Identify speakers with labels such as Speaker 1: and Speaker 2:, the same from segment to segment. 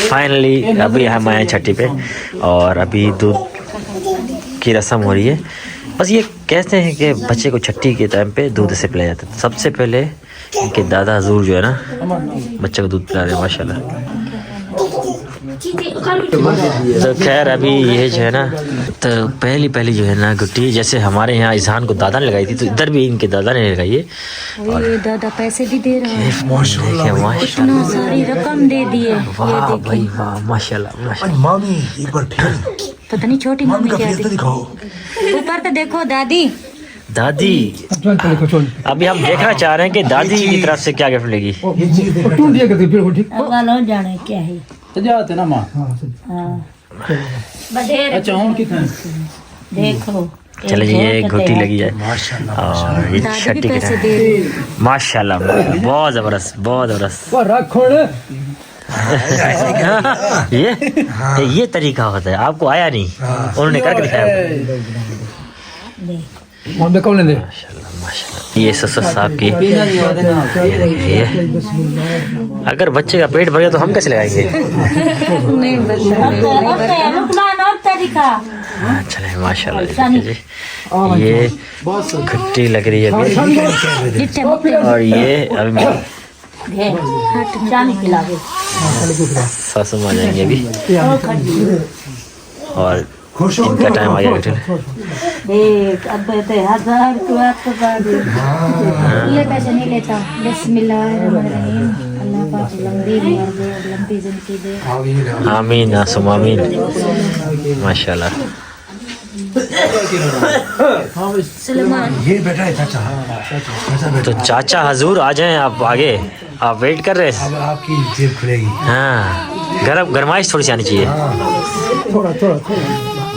Speaker 1: Finally अभी हम आए छठी पे और अभी दूध की रस्म हो रही है। बस ये कहते हैं कि बच्चे को छठी के टाइम पे दूध से पिलाया जाता है। सबसे पहले इनके दादा हजूर जो है ना बच्चे को दूध पिला रहे हैं माशाल्लाह। तो खैर अभी ये जो है ना तो पहली जो है ना गुट्टी जैसे हमारे यहाँ इजहान को दादा ने लगाई थी तो इधर भी इनके दादा ने लगाई है। और
Speaker 2: ये दादा पैसे भी दे रहा है माशाल्लाह, इतना सारी रकम दे दी है।
Speaker 1: वाह भाई वाह माशाल्लाह।
Speaker 3: मामी एक बार फिर
Speaker 2: पता नहीं छोटी मम्मी क्या
Speaker 3: दिखाओ,
Speaker 2: ऊपर तो देखो दादी
Speaker 1: अभी हम देखना चाह रहे हैं कि दादी की तरफ से क्या गिफ्ट लेगी।
Speaker 2: जाने क्या है
Speaker 4: जाते ना माँ।
Speaker 2: अच्छा देखो
Speaker 1: चले जी ये घुट्टी लगी है और ये छठी के माशाल्लाह बहुत जबरदस्त ये तरीका होता है, आपको आया नहीं उन्होंने करके दिखाया। माशाल्लाह ये ससुर साहब की ये अगर बच्चे का पेट भर गया तो हम कैसे लगाएंगे। चले माशाल्लाह जी ये घुट्टी लग रही है अभी और ये अभी सासू माँ जाएंगे अभी और इनका टाइम आ गया।
Speaker 2: ये पैसे नहीं लेता। बिस्मिल्लाहिर्रहमानिर्रहीम, अल्लाह पाक लंबी उम्र दे, लंबी जिंदगी दे।
Speaker 1: आमीन आसुम आमीन माशाल्लाह।
Speaker 3: ये बेटा है चाचा।
Speaker 1: तो चाचा हजूर आ जाएं, आप आगे आप वेट कर रहे हैं।
Speaker 3: अब आपकी जेब खुलेगी।
Speaker 1: हाँ गरमाइश थोड़ी सी आनी चाहिए।
Speaker 3: थोड़ा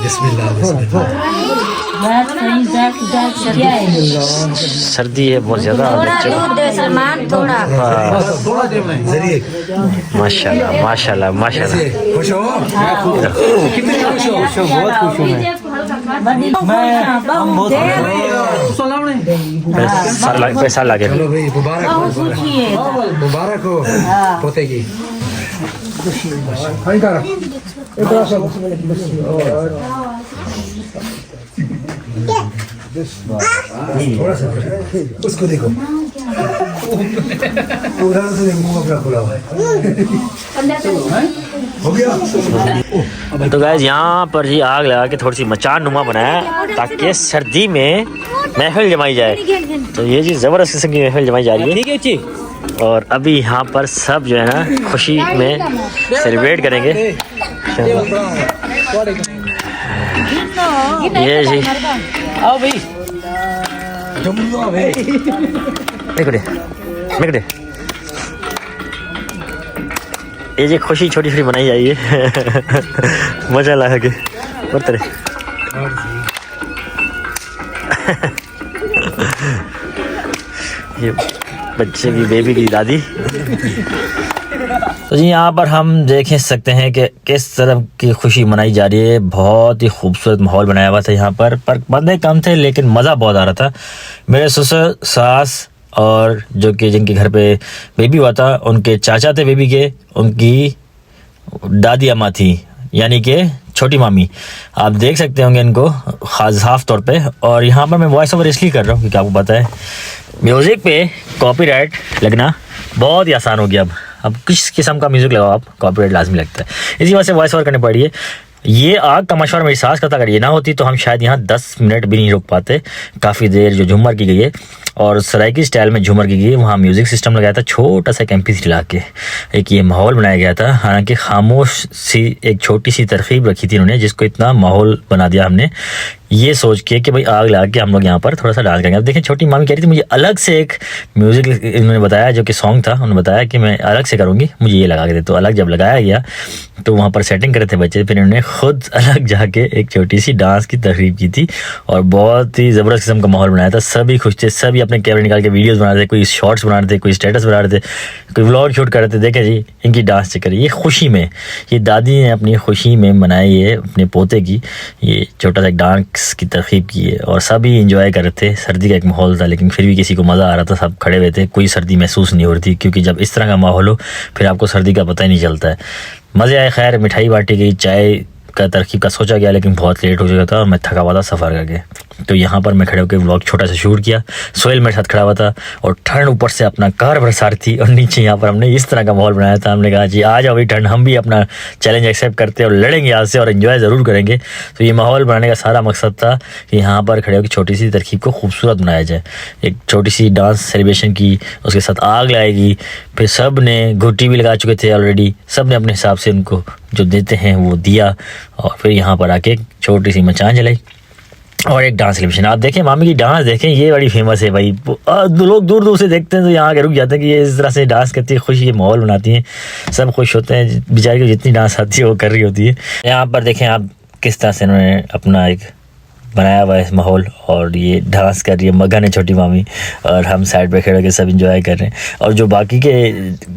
Speaker 3: बिस्मिल्लाह।
Speaker 1: सर्दी है बहुत ज्यादा माशाल्लाह
Speaker 3: खुश हो?
Speaker 4: कितने खुश हो? बहुत खुश हूँ मैं।
Speaker 1: पैसा लगे
Speaker 3: मुबारक हो पोते की। थोड़ा सा उसको देखो उधर से मुंह अपना खुला हुआ है। हो गया।
Speaker 1: तो गाइस यहाँ पर ही आग लगा के थोड़ी सी मचान नुमा बनाया ताकि सर्दी में महफिल जमाई जाए। तो ये जी जबरदस्त किस्म की महफिल जमाई जा रही है। ठीक है जी। और अभी यहाँ पर सब जो है ना खुशी में सेलिब्रेट करेंगे। ये जी
Speaker 4: आओ भाई
Speaker 1: ये जी खुशी छोटी छोटी बनाई जाइए। मजा लगा के बढ़ते रहे। ये बच्चे की बेबी की दादी। तो जी यहाँ पर हम देख सकते हैं कि किस तरह की खुशी मनाई जा रही है। बहुत ही खूबसूरत माहौल बनाया हुआ था यहाँ पर बंदे कम थे लेकिन मज़ा बहुत आ रहा था। मेरे ससुर सास और जो कि जिनके घर पे बेबी हुआ था उनके चाचा थे बेबी के, उनकी दादी अम्मा थी यानी कि छोटी मामी। आप देख सकते होंगे इनको साफ तौर पे। और यहाँ पर मैं वॉइस ओवर इसलिए कर रहा हूँ क्योंकि आपको पता है म्यूज़िक पे कॉपीराइट लगना बहुत ही आसान हो गया। अब किस किस्म का म्यूज़िक लगाओ आप कॉपीराइट लाजमी लगता है, इसी वजह से वॉइस ओवर करनी पड़ रही है। ये आग का मशवरा मेरी सास करता, अगर ये ना होती तो हम शायद यहाँ 10 मिनट भी नहीं रुक पाते। काफ़ी देर जो झूमर की गई है और सराइकी स्टाइल में झूमर की गई है, वहाँ म्यूज़िक सिस्टम लगाया था छोटा सा MP3 ला के। एक ये माहौल बनाया गया था। हालांकि खामोश सी एक छोटी सी तरकीब रखी थी उन्होंने जिसको इतना माहौल बना दिया हमने ये सोच के कि भाई आग लगा के हम लोग यहाँ पर थोड़ा सा डांस करेंगे। अब देखें छोटी मामी कह रही थी मुझे अलग से एक म्यूज़िक इन्होंने बताया जो कि सॉन्ग था, उन्होंने बताया कि मैं अलग से करूँगी, मुझे ये लगा के दे। तो अलग जब लगाया गया तो वहाँ पर सेटिंग कर रहे थे बच्चे, फिर इन्होंने खुद अलग जाके एक छोटी सी डांस की तरकीब की थी और बहुत ही ज़बरदस्त किस्म का माहौल बनाया था। सभी खुश थे, सभी अपने कैमरे निकाल के वीडियोज़ बना रहे थे, कोई शॉर्ट्स बना रहे थे, कोई स्टेटस बना रहे थे, कोई व्लॉग शूट कर रहे थे। देखें जी इनकी डांस चेक करिए, ये खुशी में, ये दादी ने अपनी खुशी में मनाई है अपने पोते की ये छोटा सा डांस डांस की तरकीब की है और सभी इंजॉय कर रहे थे। सर्दी का एक माहौल था लेकिन फिर भी किसी को मज़ा आ रहा था, सब खड़े हुए थे, कोई सर्दी महसूस नहीं हो रही थी क्योंकि जब इस तरह का माहौल हो फिर आपको सर्दी का पता ही नहीं चलता है। मज़े आए। खैर मिठाई बांटी गई, चाय का तरकीब का सोचा गया लेकिन बहुत लेट हो चुका था और मैं थका हुआ था सफ़र करके। तो यहाँ पर मैं खड़े होकर व्लॉग छोटा सा शूट किया। सोहेल मेरे साथ खड़ा हुआ था और ठंड ऊपर से अपना कार बरसात थी और नीचे यहाँ पर हमने इस तरह का माहौल बनाया था। हमने कहा जी आ जाओ भाई ठंड, हम भी अपना चैलेंज एक्सेप्ट करते हैं और लड़ेंगे यहाँ से और एंजॉय ज़रूर करेंगे। तो ये माहौल बनाने का सारा मकसद था कि यहाँ पर खड़े होकर छोटी सी तरकीब को खूबसूरत बनाया जाए। एक छोटी सी डांस सेलिब्रेशन की, उसके साथ आग लगाएगी, फिर सब ने घुट्टी भी लगा चुके थे ऑलरेडी, सब ने अपने हिसाब से उनको जो देते हैं वो दिया और फिर यहाँ पर आके छोटी सी मचान जलाई और एक डांस सेलिब्रेशन। आप देखें मामी की डांस देखें, ये बड़ी फेमस है भाई। लोग दूर दूर से देखते हैं तो यहाँ के रुक जाते हैं कि ये इस तरह से डांस करती है, खुशी माहौल बनाती हैं, सब खुश होते हैं। बेचारी को जितनी डांस आती है वो कर रही होती है। यहाँ पर देखें आप किस तरह से उन्होंने अपना एक बनाया हुआ है माहौल और ये डांस कर रही है मगन है छोटी मामी और हम साइड पे खड़े होकर सब इंजॉय कर रहे हैं। और जो बाकी के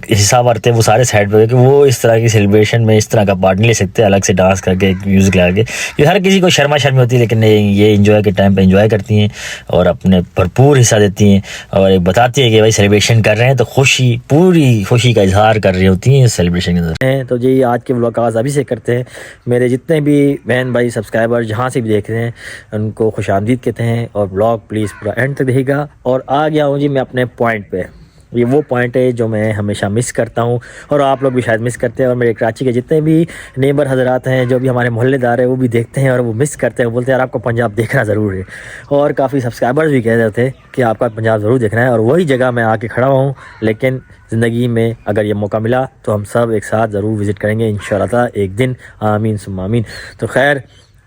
Speaker 1: हिसाब आते हैं वो सारे साइड पे कि वो इस तरह की सेलिब्रेशन में इस तरह का पार्ट नहीं ले सकते अलग से डांस करके म्यूज़िक लगा के। ये हर किसी को शर्मा शर्मी होती है लेकिन ये इंजॉय के टाइम पे इंजॉय करती हैं और अपने भरपूर हिस्सा देती हैं और एक बताती है कि भाई सेलिब्रेशन कर रहे हैं तो खुशी, पूरी खुशी का इजहार कर रही होती हैं इस सेलिब्रेशन के अंदर। तो जी आज के व्लॉग का आगाज़ अभी से करते हैं। मेरे जितने भी बहन भाई सब्सक्राइबर जहाँ से भी देख रहे हैं उनको खुशामदीद कहते हैं और ब्लॉग प्लीज़ पूरा एंड तक देखिएगा। और आ गया हूँ जी मैं अपने पॉइंट पे। ये वो पॉइंट है जो मैं हमेशा मिस करता हूँ और आप लोग भी शायद मिस करते हैं और मेरे कराची के जितने भी नेबर हजरात हैं, जो भी हमारे मोहल्लेदार हैं, वो भी देखते हैं और वो मिस करते हैं, बोलते हैं यार आपको पंजाब देखना ज़रूर है। और काफ़ी सब्सक्राइबर्स भी कह रहे थे कि आपका पंजाब ज़रूर देखना है और वही जगह मैं आके खड़ा हूँ। लेकिन ज़िंदगी में अगर ये मौका मिला तो हम सब एक साथ ज़रूर विज़िट करेंगे इंशाअल्लाह एक दिन, आमीन सुम्मा आमीन। तो खैर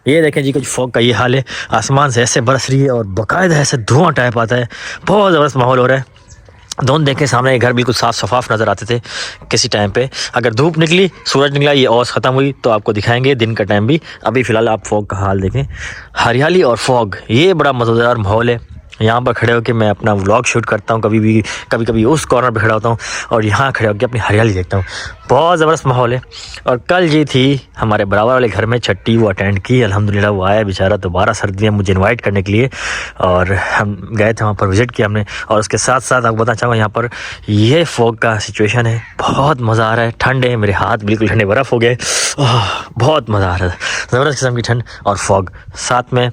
Speaker 1: ये देखें जी कुछ फॉग का ये हाल है, आसमान से ऐसे बरस रही है और बाकायदा ऐसे धुआं टाइप आता है, बहुत ज़बरदस्त माहौल हो रहा है। दोनों देखें सामने घर बिल्कुल साफ़ शफाफ नज़र आते थे किसी टाइम पे। अगर धूप निकली, सूरज निकला, ये औस ख़त्म हुई तो आपको दिखाएंगे दिन का टाइम भी। अभी फ़िलहाल आप फॉग का हाल देखें, हरियाली और फॉग, ये बड़ा मज़ेदार माहौल है। यहाँ पर खड़े होकर मैं अपना व्लॉग शूट करता हूँ, कभी कभी उस कॉर्नर पे खड़ा होता हूँ और यहाँ खड़े होकर अपनी हरियाली देखता हूँ। बहुत ज़बरदस्त माहौल है। और कल जी थी हमारे बराबर वाले घर में छठी, वो अटेंड की अल्हम्दुलिल्लाह। वो आया बेचारा दोबारा सर्दी में मुझे इनवाइट करने के लिए और हम गए थे वहाँ पर विज़िट किया हमने। और उसके साथ साथ आपको बताना चाहूँगा यहाँ पर ये फॉग का सिचुएशन है, बहुत मज़ा आ रहा है। ठंड है, मेरे हाथ बिल्कुल ठंडे बर्फ़ हो गए, बहुत मज़ा आ रहा है, ज़बरदस्त किस्म की ठंड और फॉग साथ में।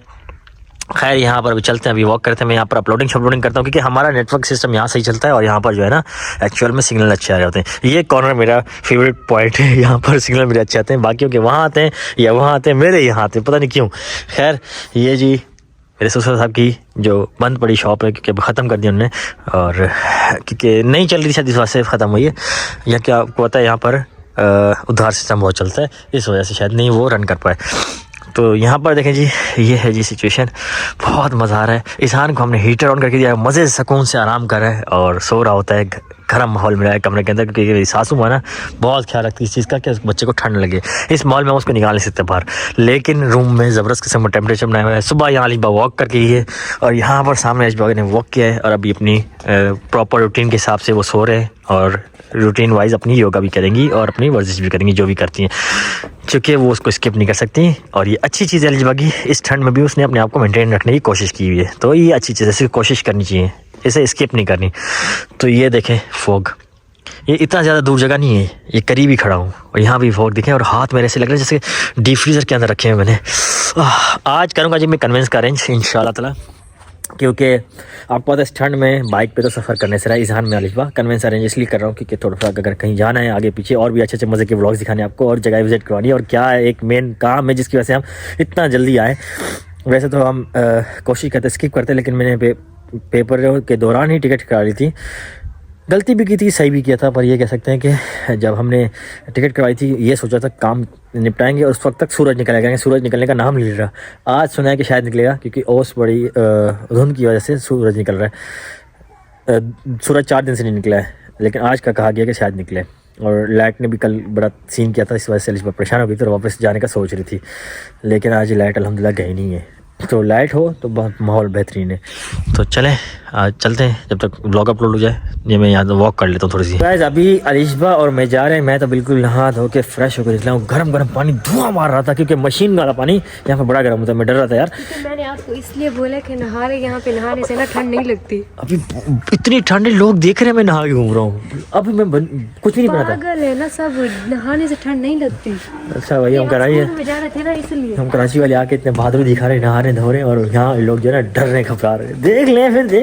Speaker 1: खैर यहाँ पर अभी चलते हैं, अभी वॉक करते हैं। मैं यहाँ पर अपलोडिंग करता हूँ क्योंकि हमारा नेटवर्क सिस्टम यहाँ से ही चलता है और यहाँ पर जो है ना एक्चुअल में सिग्नल अच्छे आ रहे होते हैं। ये कॉर्नर मेरा फेवरेट पॉइंट है, यहाँ पर सिग्नल मेरे अच्छे आते हैं, बाकियों के वहाँ आते हैं या वहाँ आते हैं, मेरे यहाँ आते हैं, पता नहीं क्यों। खैर ये जी मेरे ससुर साहब की जो बंद पड़ी शॉप है क्योंकि ख़त्म कर दी उन्होंने और क्योंकि नहीं चल रही शायद इस वजह से ख़त्म हुई है, या क्या आपको पता है यहाँ पर उधार सिस्टम बहुत चलता है, इस वजह से शायद नहीं वो रन कर पाए। तो यहाँ पर देखें जी ये है जी सिचुएशन, बहुत मज़ा आ रहा है। ईशान को हमने हीटर ऑन करके दिया, मज़े से सुकून से आराम कर रहा है और सो रहा होता है, गर्म माहौल मिला है कमरे के अंदर क्योंकि मेरी सासू माँ ना बहुत ख्याल रखती है इस चीज़ का कि उस बच्चे को ठंड लगे। इस माहौल में उसको निकाल नहीं सकते बाहर, लेकिन रूम में ज़बरदस्त किस्म का टेम्परेचर बनाया हुआ है। सुबह यहाँ अलीबा वॉक करके गई है और यहाँ पर सामने अजबा ने वॉक किया है और अभी अपनी प्रॉपर रूटीन के हिसाब से वो सो रहे हैं और रूटीन वाइज अपनी योगा भी करेंगी और अपनी वर्जिश भी करेंगी जो भी करती हैं, क्योंकि वो उसको स्किप नहीं कर सकती। और ये अच्छी चीज़ है अलीबा की, इस ठंड में भी उसने अपने आप को मेंटेन रखने की कोशिश की हुई है, तो ये अच्छी चीज़ है, ऐसी कोशिश करनी चाहिए, इसे स्किप नहीं करनी। तो ये देखें फॉग, ये इतना ज़्यादा दूर जगह नहीं है, ये करीब ही खड़ा हूँ और यहाँ भी फॉग दिखें और हाथ मेरे से लग रहा है जैसे डीप फ्रीज़र के अंदर रखे हैं मैंने। आज करूँगा जी मैं कन्वेंस का अरेंज इंशाल्लाह ताला, क्योंकि आपको पता है इस ठंड में बाइक पे तो सफ़र करने से रहा ईज़हान में अलिफा कन्वेंस अरेंज इसलिए कर रहा हूँ क्योंकि थोड़ा सा अगर कहीं जाना है आगे पीछे और भी अच्छे अच्छे मज़े के व्लॉग्स दिखाने आपको और जगह विजिट करवानी है। और क्या है एक मेन काम है जिसकी वजह से हम इतना जल्दी आए। वैसे तो हम कोशिश करते स्किप करते, लेकिन मैंने पेपर के दौरान ही टिकट करा ली थी, गलती भी की थी सही भी किया था, पर ये कह सकते हैं कि जब हमने टिकट करवाई थी ये सोचा था काम निपटाएंगे और उस वक्त तक सूरज निकल आएगा, सूरज निकलने का नाम नहीं ले रहा। आज सुना है कि शायद निकलेगा क्योंकि ओस बड़ी धुंध की वजह से सूरज निकल रहा है। सूरज 4 दिन से नहीं निकला है, लेकिन आज का कहा गया कि शायद निकले। और लाइट ने भी कल बड़ा सीन किया था, इस वजह से अलिशा परेशान हो गई थी और वापस जाने का सोच रही थी, लेकिन आज लाइट अल्हम्दुलिल्लाह गई नहीं है। तो लाइट हो तो बहुत माहौल बेहतरीन है। तो चलें आज चलते हैं, जब तक ब्लॉग अपलोड हो जाए ये मैं यहाँ वॉक कर लेता हूँ थोड़ी सी। गाइस अभी अलिशबा और मैं जा रहे हैं, मैं तो बिल्कुल नहा धो के फ्रेश होकर निकला हूँ। गरम गरम पानी धुआं मार रहा था क्योंकि मशीन वाला पानी यहाँ पे बड़ा गर्म होता है। मैं डर रहा था यार।
Speaker 5: तो मैंने आपको इसलिए बोला कि नहा ले, यहाँ पे नहाने से ना ठंड नहीं लगती।
Speaker 1: अभी इतनी ठंडे लोग देख रहे हैं मैं नहा के घूम रहा हूँ। अभी मैं कुछ भी नहीं पता था।
Speaker 5: पागल है ना सब, नहाने से ठंड नहीं लगती।
Speaker 1: अच्छा भाई हम कराई है,
Speaker 5: में जा रहे थे ना इसलिए।
Speaker 1: हम कराची वाले आके इतने बहादुरी दिखा रहे, नहा रहे धो रहे, और यहाँ लोग जो है ना डर रहे घबरा रहे। देख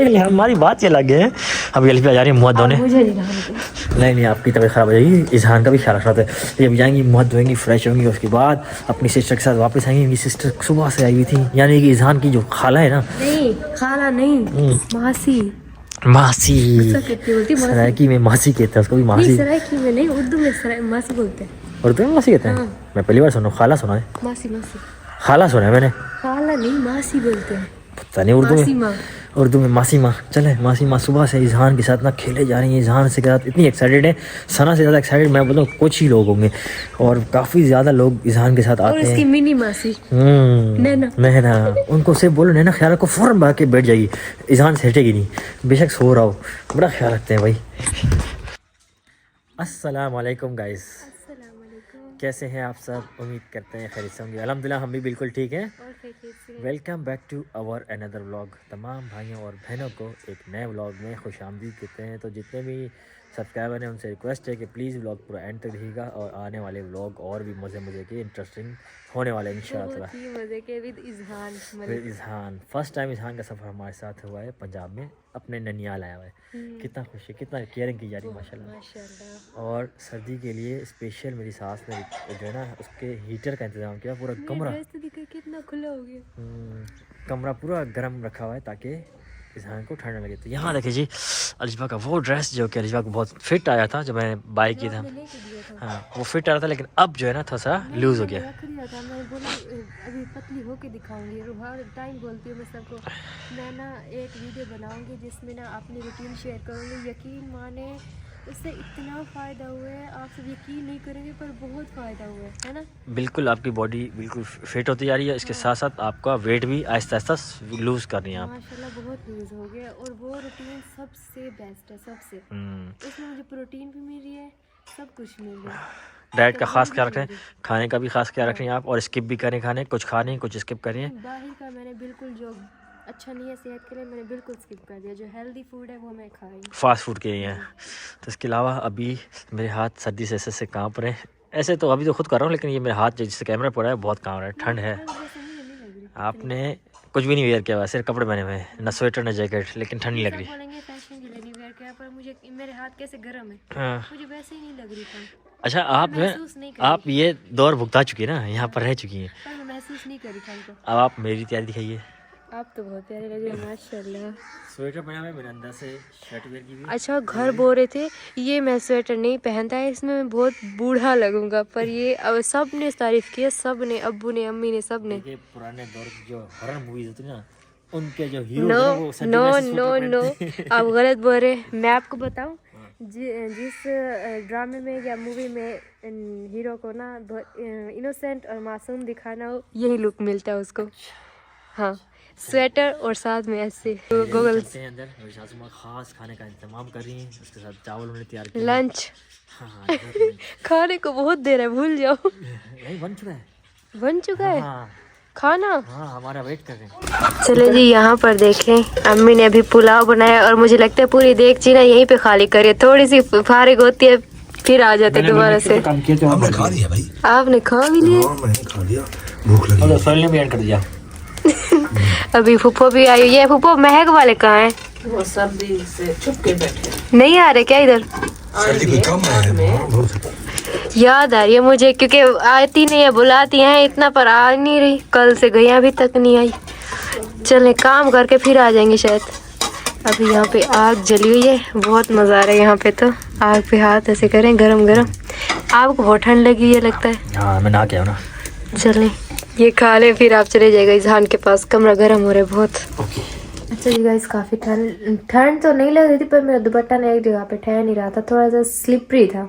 Speaker 1: लें हमारी बात चला गए हैं। अभी अलिफा जा रही है मुँह धोने।
Speaker 5: मुझे नहीं नहाने।
Speaker 1: नहीं आपकी तबीयत ख़राब हो जाएगी, इजहान का भी ख्याल रखना है। ये अभी जाएंगी मुँह धोएंगी फ्रेश होंगी, उसके बाद अपनी सिस्टर के साथ वापस आएंगी। मेरी सिस्टर सुबह से आई हुई थी, यानी कि इजहान की जो खाला है ना।
Speaker 5: नहीं खाला नहीं, मासी।
Speaker 1: मासी
Speaker 5: बोलती
Speaker 1: सरायकी में मासी कहते हैं उसको भी। मासी
Speaker 5: सरायकी में नहीं, उर्दू में मासी बोलते हैं।
Speaker 1: उर्दू में मासी कहते हैं। मैं पहली बार सुना, खाला सुना है।
Speaker 5: मासी मासी
Speaker 1: खाला सुना है मैंने,
Speaker 5: खाला नहीं मासी बोलते हैं।
Speaker 1: पता नहीं उर्दू
Speaker 5: मासी
Speaker 1: में।
Speaker 5: माँ।
Speaker 1: उर्दू में मासी माँ। चले मासी माँ सुबह से इजहान के साथ ना खेले जा रही हैं। इजहान से के साथ इतनी एक्साइटेड है, सना से ज़्यादा एक्साइटेड मैं बोलता हूँ कुछ ही लोग होंगे, और काफ़ी ज़्यादा लोग इजहान के साथ
Speaker 5: और
Speaker 1: आते
Speaker 5: उसकी
Speaker 1: हैं।
Speaker 5: मिनी मासी
Speaker 1: नैना उनको से बोलो नैना ख्याल रखो, फ़ौरन भाग के बैठ जाएगी, इजहान से हटेगी नहीं, बेशक सो रहा हो, बड़ा ख्याल रखते हैं भाई। अस्सलाम वालेकुम गाइस, कैसे हैं आप सब? उम्मीद करते हैं खैरियत से होंगे। अल्हम्दुलिल्लाह हम भी बिल्कुल ठीक हैं। Welcome back to our another vlog. तमाम भाइयों और बहनों को एक नए व्लॉग में खुशामदीद कहते हैं। तो जितने भी सब्सक्राइबर हैं उनसे रिक्वेस्ट है कि प्लीज़ व्लॉग पूरा एंड तक रहिएगा, और आने वाले व्लॉग और भी मज़े के इंटरेस्टिंग होने वाले इंशाअल्लाह।
Speaker 5: मजे के with
Speaker 1: Izhan first time Izhan का सफ़र हमारे साथ हुआ है पंजाब में, अपने ननियाल आया हुआ है। कितना खुशी, कितना केयरिंग की जा रही है माशाल्लाह। और सर्दी के लिए स्पेशल मेरी सास ने जो है ना उसके हीटर का इंतज़ाम किया। पूरा कमरा
Speaker 5: कितना खुला हो गया,
Speaker 1: कमरा पूरा गर्म रखा हुआ है ताकि इजहान को ठंड लगे। तो यहाँ देखिए जी अलिशबा का वो ड्रेस जो कि अलिशबा को बहुत फिट आया था जब मैंने बाय किया था। हाँ वो फिट आ रहा था, लेकिन अब जो है ना थोड़ा सा लूज़ हो गया।
Speaker 5: मैं बोला अभी पतली होके दिखाऊंगी, हर टाइम बोलती हूँ मैं सबको, मैं ना एक वीडियो बनाऊंगी जिसमें ना अपनी रूटीन शेयर करूँगी। यकीन माने उससे इतना फ़ायदा हुआ है, आप सब यकीन नहीं करेंगे पर बहुत फ़ायदा हुआ है ना। बिल्कुल
Speaker 1: आपकी बॉडी बिल्कुल फिट होती जा रही है, इसके साथ साथ आपका वेट भी आहिस्ता आहिस्ता लूज़ कर रही हैं आप।
Speaker 5: माशाल्लाह बहुत लूज़ हो गया, और वो रूटीन सबसे बेस्ट है सबसे। इसमें मुझे प्रोटीन भी मिल रही है, सब कुछ मिल रहा है।
Speaker 1: डाइट का खास ख्याल रखें, खाने का भी खास ख्याल रखें आप, और स्किप भी करें खाने, कुछ खाने कुछ स्किप करें।
Speaker 5: बाहर का मैंने बिल्कुल, जो अच्छा नहीं है सेहत के लिए, मैंने बिल्कुल स्किप कर दिया। जो हेल्दी फूड है वो मैं खाई, फास्ट
Speaker 1: फूड के हैं। तो इसके अलावा अभी मेरे हाथ सर्दी से ऐसे काँप रहे हैं। ऐसे तो अभी तो खुद कर रहा हूँ, लेकिन ये मेरे हाथ जिससे कैमरा पड़ा है बहुत काँप रहा है, ठंड है। आपने कुछ भी नहीं वेयर किया हुआ, सिर्फ कपड़े पहने हुए हैं, न स्वेटर न जैकेट, लेकिन ठंड नहीं लग रही। पर मुझे मेरे हाथ कैसे गर्म है। हाँ। मुझे वैसे ही नहीं लग रही ठंड। अच्छा आप ये दौर भुगता चुकी है ना, यहाँ पर रह चुकी हैं,
Speaker 5: पर मैं महसूस नहीं करी ठंड को।
Speaker 1: अब आप मेरी तैयारी दिखाइए।
Speaker 5: आप तो बहुत प्यारे लग रहे हैं माशाल्लाह।
Speaker 1: स्वेटर पहना है मैंने, अंदर से शर्ट वेयर की भी।
Speaker 5: अच्छा घर बोल रहे थे ये मैं स्वेटर नहीं पहनता है, इसमें मैं बहुत बूढ़ा लगूंगा, पर ये अब सब ने तारीफ की है, सब ने, अब्बू ने, अम्मी ने, सब ने।
Speaker 1: पुराने दौर की जो हॉरर मूवीज होती है ना, उनके जो हीरो
Speaker 5: नो आप गलत बोल रहे। मैं आपको बताऊं, जिस ड्रामे में या मूवी में हीरो को ना इनोसेंट और मासूम दिखाना हो, यही लुक मिलता है उसको। हाँ स्वेटर और साथ में ऐसे गोगल्स।
Speaker 1: अंदर मेरी सासू माँ खास खाने का इंतजाम कर रही हैं, उसके साथ चावल उन्होंने तैयार किया।
Speaker 5: लंच
Speaker 1: हाँ,
Speaker 5: खाने को बहुत देर है, भूल जाओ।
Speaker 1: नहीं
Speaker 5: बन चुका है
Speaker 1: हाँ।
Speaker 5: खाना।
Speaker 1: हाँ हमारा वेट कर रहे हैं।
Speaker 5: चले जी यहाँ पर देखें, अम्मी ने अभी पुलाव बनाया, और मुझे लगता है पूरी देगची ना यहीं पे खाली करिए, थोड़ी सी फारिग होती है फिर आ जाते दोबारा से।
Speaker 3: हमने खा लिया भाई।
Speaker 5: आपने खा भी लिया?
Speaker 3: मैंने खा लिया, भूख लगी।
Speaker 1: भी ऐड कर दिया।
Speaker 5: अभी फूफो भी आई हुई है। फूफो महक वाले कहाँ हैं?
Speaker 6: वो सर्दी से छुप के बैठे,
Speaker 5: नहीं आ रहे क्या इधर?
Speaker 3: सर्दी कोई कम है,
Speaker 5: याद आ रही है मुझे, क्योंकि आती नहीं है, बुलाती हैं इतना, पर आ नहीं रही। कल से गई अभी तक नहीं आई। चले काम करके फिर आ जाएंगे शायद। अभी यहाँ पे आग जली हुई है, बहुत मज़ा आ रहा है यहाँ पे। तो आग पे हाथ ऐसे करें गरम गरम। आपको बहुत ठंड लगी हुई है लगता है।
Speaker 1: हाँ मैं नहा के आया ना।
Speaker 5: चलें ये खा ले, फिर आप चले जाएगा इजहान के पास, कमरा गर्म हो रहा है बहुत। अच्छा जी गाइस, काफ़ी ठंड तो नहीं लग रही थी, पर मेरा दुपट्टा ना एक जगह पे ठहर नहीं रहा था, थोड़ा सा स्लिपरी था,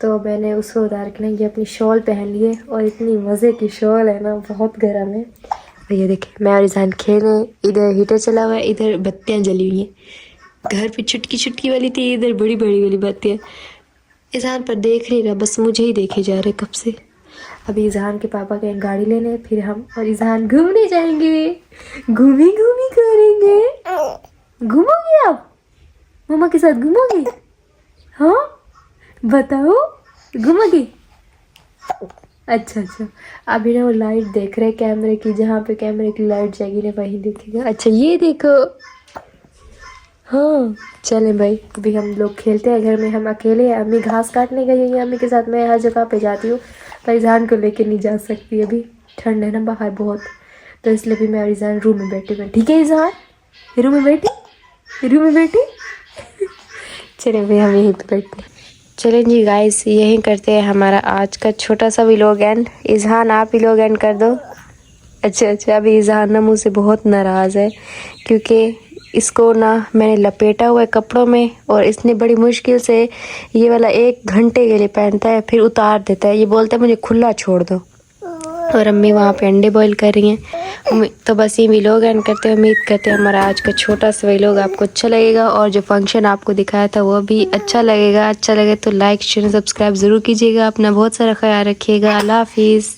Speaker 5: तो मैंने उसको उतार के ना ये अपनी शॉल पहन ली है। और इतनी मज़े की शॉल है ना, बहुत गर्म है। और ये देखिए मैं और ईजान खेले, इधर हीटर चला हुआ है, इधर बत्तियाँ जली हुई हैं। घर पे छुटकी छुटकी वाली थी, इधर बड़ी बड़ी वाली बत्तियाँ। ईजान पर देख नहीं रहा, बस मुझे ही देखे जा रहे कब से। अभी ईजान के पापा का एक गाड़ी लेने, फिर हम और ईजान घूमने जाएंगे, घूमी घूमी करेंगे। घूमोगे आप मम्मा के साथ, घूमोगे? हाँ बताओ, घूमोगे? अच्छा अच्छा, अभी ना वो लाइट देख रहे कैमरे की, जहाँ पे कैमरे की लाइट जाएगी ना वहीं देखेगा। अच्छा ये देखो, हाँ चलें भाई, अभी हम लोग खेलते हैं घर में। हम अकेले हैं, अम्मी घास काटने गई है अम्मी के साथ, मैं हर जगह पे जाती हूँ पर ईजान को लेके नहीं जा सकती, अभी ठंड है ना बाहर बहुत, तो इसलिए भी मैं और ईजान रूम में बैठे हुए। ठीक है ईजान, रूम में बैठी चले भाई हम यहीं पे बैठते। चलें जी गाइस, यहीं करते हैं हमारा आज का छोटा सा व्लॉग एंड। ईजान आप ही लोग एंड कर दो। अच्छा, अभी ईजान ना मुझसे बहुत नाराज़ है क्योंकि इसको ना मैंने लपेटा हुआ है कपड़ों में, और इसने बड़ी मुश्किल से ये वाला 1 घंटे के लिए पहनता है, फिर उतार देता है। ये बोलता है मुझे खुला छोड़ दो। और अम्मी वहाँ पे अंडे बॉईल कर रही हैं। तो बस ये व्लॉग एंड करते हैं। उम्मीद करते हैं हमारा आज का छोटा सा व्लॉग आपको अच्छा लगेगा, और जो फंक्शन आपको दिखाया था वो भी अच्छा लगेगा। अच्छा लगे तो लाइक शेयर सब्सक्राइब ज़रूर कीजिएगा। अपना बहुत सारा ख्याल रखिएगा। अल्लाह हाफिज़।